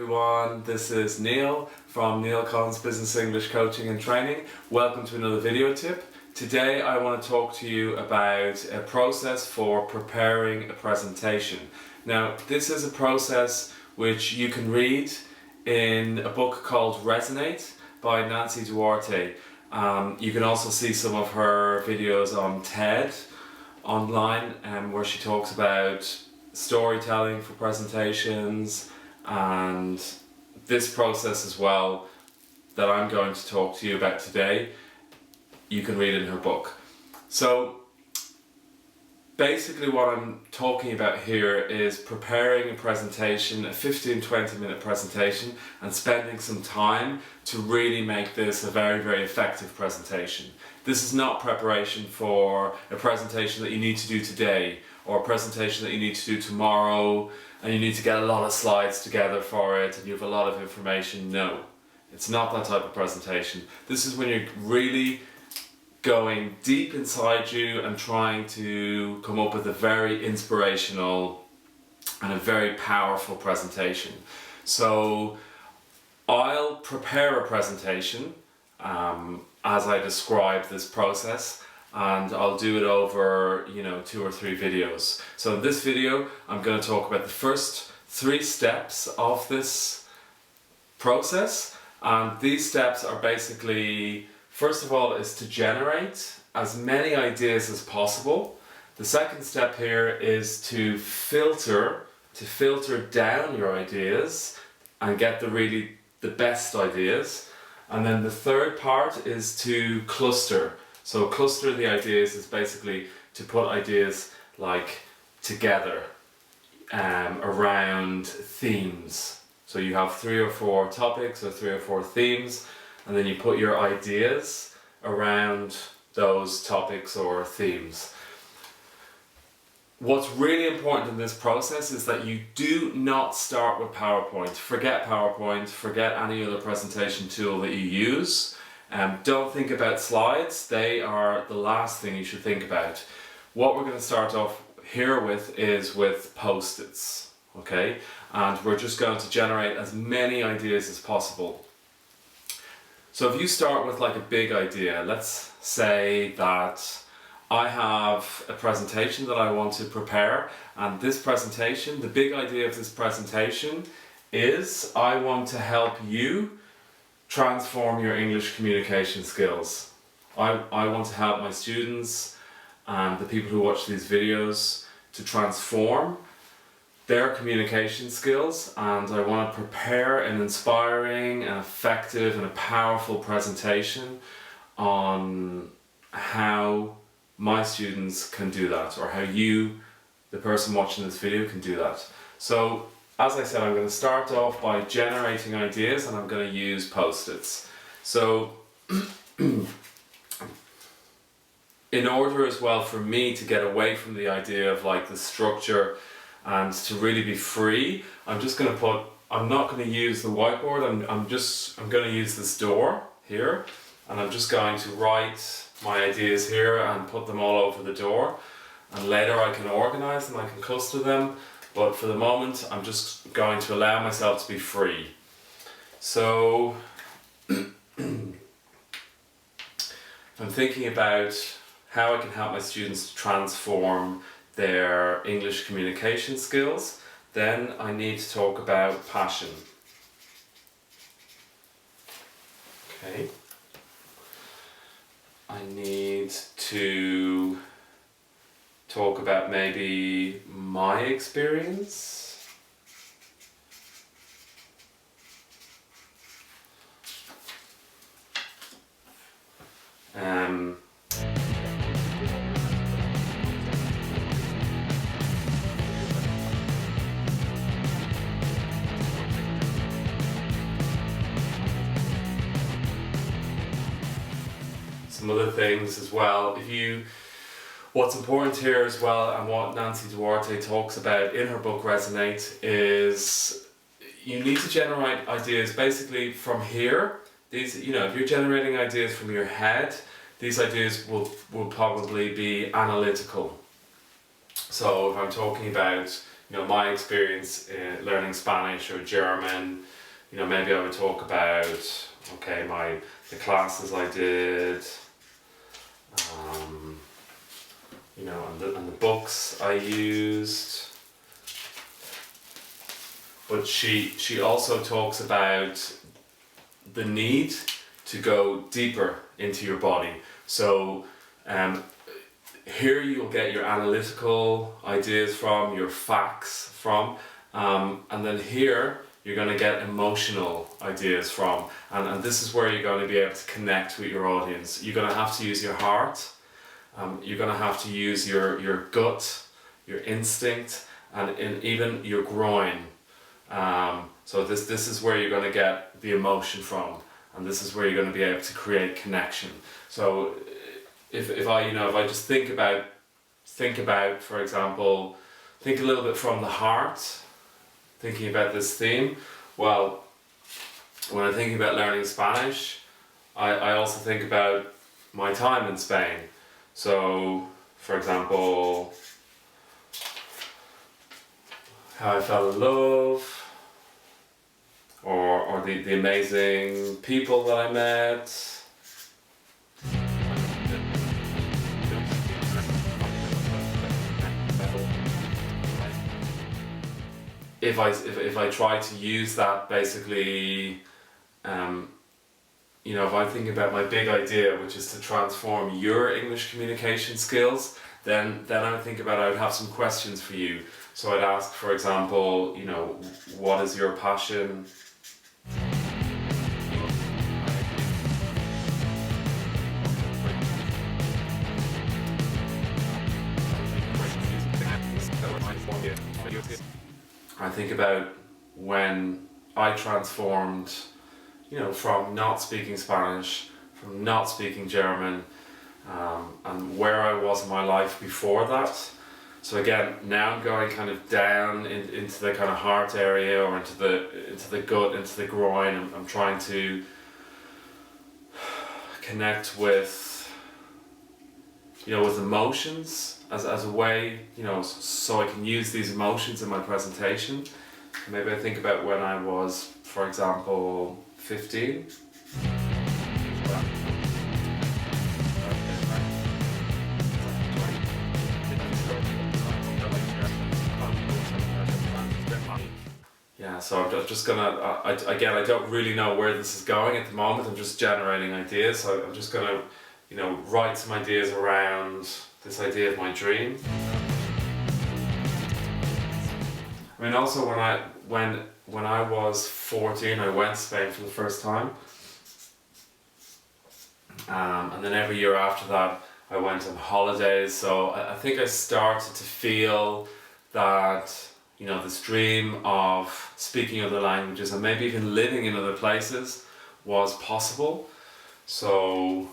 everyone, this is Neil from Neil Collins Business English Coaching and Training. Welcome to another video tip. Today I want to talk to you about a process for preparing a presentation. Now this is a process which you can read in a book called Resonate by Nancy Duarte. You can also see some of her videos on TED online where she talks about storytelling for presentations and this process as well that I'm going to talk to you about today. You can read in her book. So basically what I'm talking about here is preparing a presentation, a 15-20 minute presentation, and spending some time to really make this a very effective presentation. This is not preparation for a presentation that you need to do today or a presentation that you need to do tomorrow and you need to get a lot of slides together for it and you have a lot of information. No, it's not that type of presentation. This is when you're really going deep inside you and trying to come up with a very inspirational and a very powerful presentation. So I'll prepare a presentation as I describe this process, and I'll do it over 2 or 3 videos. So in this video I'm going to talk about the first 3 steps of this process, and these steps are basically, first of all, is to generate as many ideas as possible. The second step here is to filter down your ideas and get the best ideas. And then the third part is to cluster. So cluster the ideas is basically to put ideas like together around themes. So you have 3 or 4 topics or 3 or 4 themes, and then you put your ideas around those topics or themes. What's really important in this process is that you do not start with PowerPoint. Forget PowerPoint, forget any other presentation tool that you use. Don't think about slides, they are the last thing you should think about. What we're going to start off here with is with post-its, okay? And we're just going to generate as many ideas as possible. So if you start with like a big idea, let's say that I have a presentation that I want to prepare, and this presentation, the big idea of this presentation is I want to help you transform your English communication skills. I want to help my students and the people who watch these videos to transform their communication skills, and I want to prepare an inspiring and effective and a powerful presentation on how my students can do that, or how you, the person watching this video, can do that. So as I said, I'm going to start off by generating ideas, and I'm going to use post-its. So in order as well for me to get away from the idea of like the structure and to really be free, I'm not going to use the whiteboard, I'm going to use this door here, and I'm just going to write my ideas here and put them all over the door, and later I can organize them, I can cluster them, but for the moment I'm just going to allow myself to be free. So I'm thinking about how I can help my students to transform their English communication skills. Then I need to talk about passion. Okay. I need to talk about maybe my experience. Some other things as well. What's important here as well, and what Nancy Duarte talks about in her book Resonate, is you need to generate ideas basically from here. These, if you're generating ideas from your head, these ideas will probably be analytical. So if I'm talking about my experience in learning Spanish or German. Maybe I would talk about, okay, the classes I did, and the books I used. But she also talks about the need to go deeper into your body. So here you'll get your analytical ideas from, your facts from, and then here you're going to get emotional ideas from, and this is where you're going to be able to connect with your audience. You're going to have to use your heart, you're going to have to use your gut, your instinct, and even your groin. So this is where you're going to get the emotion from, and this is where you're going to be able to create connection. So if I just think about, for example, think a little bit from the heart, thinking about this theme. Well, when I'm thinking about learning Spanish, I also think about my time in Spain. So, for example, how I fell in love, or the amazing people that I met. If I try to use that, basically, if I think about my big idea, which is to transform your English communication skills, then I would think about, I would have some questions for you. So I'd ask, for example, what is your passion? I think about when I transformed, from not speaking Spanish, from not speaking German, and where I was in my life before that. So again, now I'm going kind of down into the kind of heart area, or into the gut, into the groin. I'm trying to connect with, with emotions as a way, so I can use these emotions in my presentation. Maybe I think about when I was, for example, 15. Yeah, so I'm just gonna, I don't really know where this is going at the moment. I'm just generating ideas. So I'm just gonna, write some ideas around this idea of my dream. I mean, also when I was 14, I went to Spain for the first time, and then every year after that, I went on holidays. So I think I started to feel that, this dream of speaking other languages and maybe even living in other places was possible. So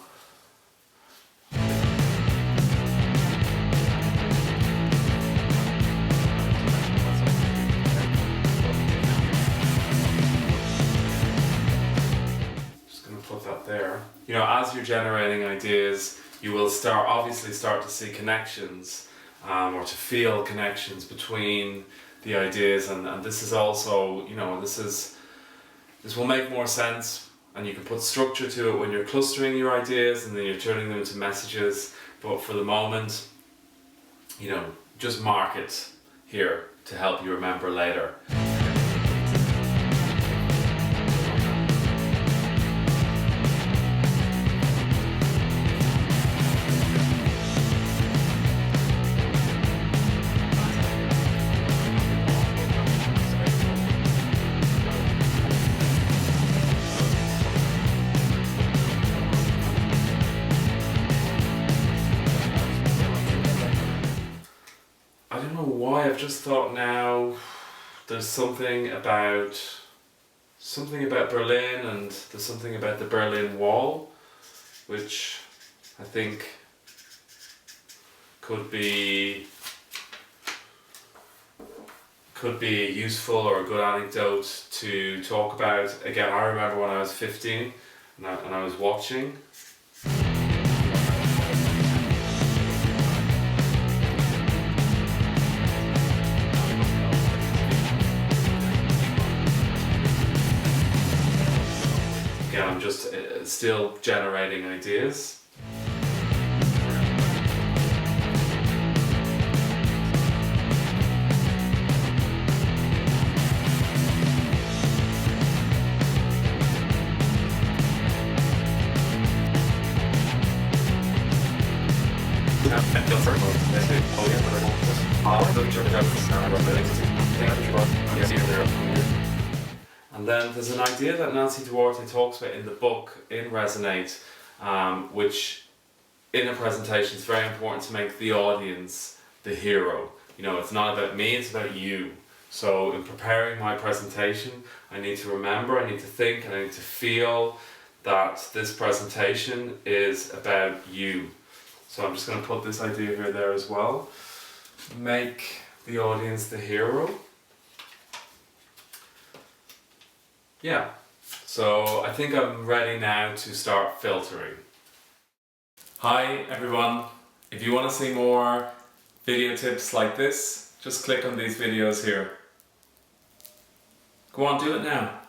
there. As you're generating ideas, you will obviously start to see connections, or to feel connections between the ideas, and this is also, this will make more sense, and you can put structure to it when you're clustering your ideas and then you're turning them into messages. But for the moment, just mark it here to help you remember later. I've just thought now there's something about Berlin, and there's something about the Berlin Wall, which I think could be a useful or a good anecdote to talk about. Again, I remember when I was 15 and I was watching. again, I'm just still generating ideas. And then there's an idea that Nancy Duarte talks about in the book, in Resonate, which in a presentation is very important to make the audience the hero. You know, it's not about me, it's about you. So in preparing my presentation, I need to remember, I need to think, and I need to feel that this presentation is about you. So I'm just going to put this idea here there as well. Make the audience the hero. Yeah, so I think I'm ready now to start filtering. Hi everyone, if you want to see more video tips like this, just click on these videos here. Go on, do it now.